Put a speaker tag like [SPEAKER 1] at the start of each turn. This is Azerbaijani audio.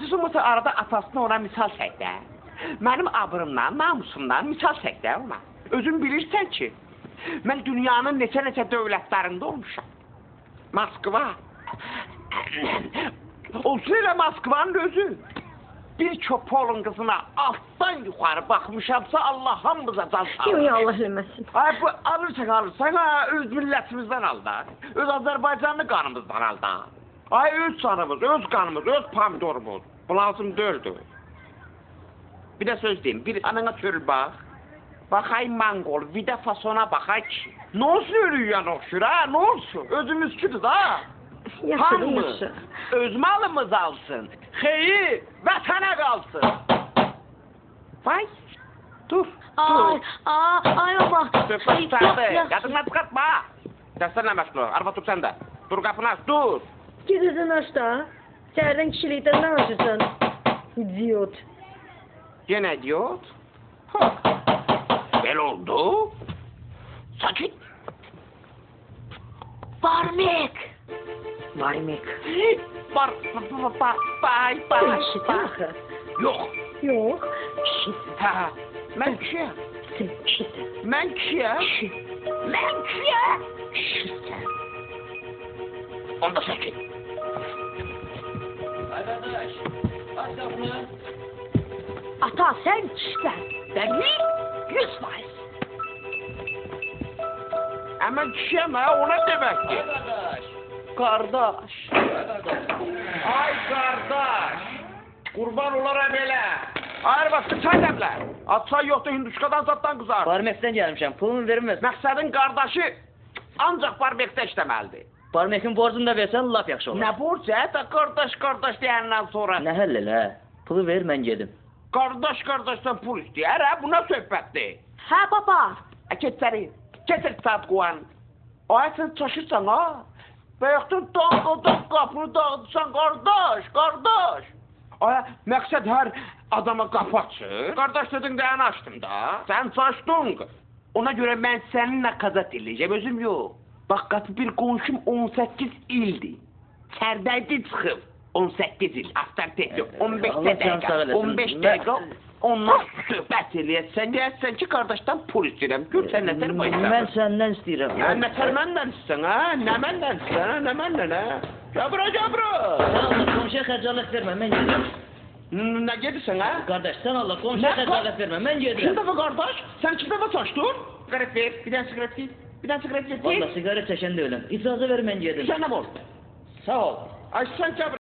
[SPEAKER 1] Bacısı mısa arada atasına ona misal çək də. Mənim abırımdan, namusumdan misal çək də ona. Özün bilirsən ki, mən dünyanın neçə dövlətlərində olmuşam. Moskva. Olsun elə Moskvanın özü. Bir köpolun qızına altdan yuxarı baxmışamsa Allah hamımıza can sağlar.
[SPEAKER 2] Yox, Allah eləməsin.
[SPEAKER 1] Ay bu alırsan ha, öz millətimizdən al da. Öz Azərbaycanlı qanımızdan al da. Ay öz canımız, öz qanımız, öz pomidorumuz. Bu lazım deyildi. Bir də söz deyim, bir anana çörül bax. Baxay manqol, bir də fasona baxay ki. Ne olsun ölüyən oxşur ha, ne olsun? Özümüz küdür da.
[SPEAKER 2] Yaxşı, yaxşı.
[SPEAKER 1] Öz malımız alsın, xeyir vətənə qalsın. Vay, dur.
[SPEAKER 2] Ay baba.
[SPEAKER 1] Söhbət sərdi, yadından çıxartma. Dəstənlə məşğul ol, arva dur sən də. Dur qapını aç, dur.
[SPEAKER 2] Gidirsən aç da. Səhərdən kişilikdən nə açırsan? İdiot.
[SPEAKER 1] Yenə idiot? Belə oldu. Sakin.
[SPEAKER 2] Barmek.
[SPEAKER 1] Bay.
[SPEAKER 2] Eşitin axı.
[SPEAKER 1] Yox.
[SPEAKER 2] Yox.
[SPEAKER 1] Hə, mən kişiyəm.
[SPEAKER 2] Sən kişisən.
[SPEAKER 1] Mən kişiyəm. Mən kişiyəm.
[SPEAKER 2] Kişisən.
[SPEAKER 1] Onda sakin.
[SPEAKER 3] Arkadaş, aç kapını.
[SPEAKER 2] Ata sən kişisən.
[SPEAKER 1] Dəli?
[SPEAKER 2] 100%.
[SPEAKER 1] Mən kişiyəm ha, o nə deməkdir?
[SPEAKER 3] Arkadaş.
[SPEAKER 1] Qardaş. Ay qardaş. Qurban olaraq belə. Hayır bak, çay dəmlər. Çay yoxdur, hinduşkadan zatdan qızar.
[SPEAKER 3] Barmek'ten gelmişim. Pulumu verilmez.
[SPEAKER 1] Məqsədin qardaşı ancaq Barmekdə işləməlidir.
[SPEAKER 3] Barmek'in borcunu da versen laf yaxşı olur.
[SPEAKER 1] Nə borc da qardaş deyəndən sonra.
[SPEAKER 3] Ne hellel ha? Pulu ver ben gedim.
[SPEAKER 1] Qardaşdan pul istəyər ha, bu nə söhbətdir?
[SPEAKER 2] Hə baba.
[SPEAKER 1] Keçəri saat qoyan. Ay sən çaşırsan ha. Bayaqdan dağdan qapını dağıtsan qardaş. Ay məqsəd hər adama qapı açır. Qardaş dedin də açdım da. Sən çaşdın. Ona görə mən səninlə qazat eləyəcəm, özüm yox. Bax, qapı bir qonşum 18 ildir. Sərdəydi çıxıb. 18 il, avtoritet yox. 15 dəqiqə, 15 dəqiqə. Ondan söhbət eləyəsən, deyəsən ki, qardaşdan pul istəyirəm. Gör sən nətər baysan.
[SPEAKER 3] Ben senden istedim.
[SPEAKER 1] Nətər məndən istəyirsən, ha? Nə məndən istəyirsən, ha? Nə məndən, ha? Cabra.
[SPEAKER 3] Sen Allah komşuya xəcalet verme, ben gedim.
[SPEAKER 1] Nə gedirsən, ha?
[SPEAKER 3] Kardeş sen Allah komşuya xəcalet verme, ben
[SPEAKER 1] İki
[SPEAKER 3] gedim.
[SPEAKER 1] dəfə qardaş, sən iki dəfə çaşdın. Sigaret ver, bir dənə sigaret ver. Bir dənə sigaret ver.
[SPEAKER 3] Valla sigara çeken de öyle. İcazı ver ben gedim.
[SPEAKER 1] Sən nə bol?
[SPEAKER 3] Sağ ol.
[SPEAKER 1] Ay sən cabra.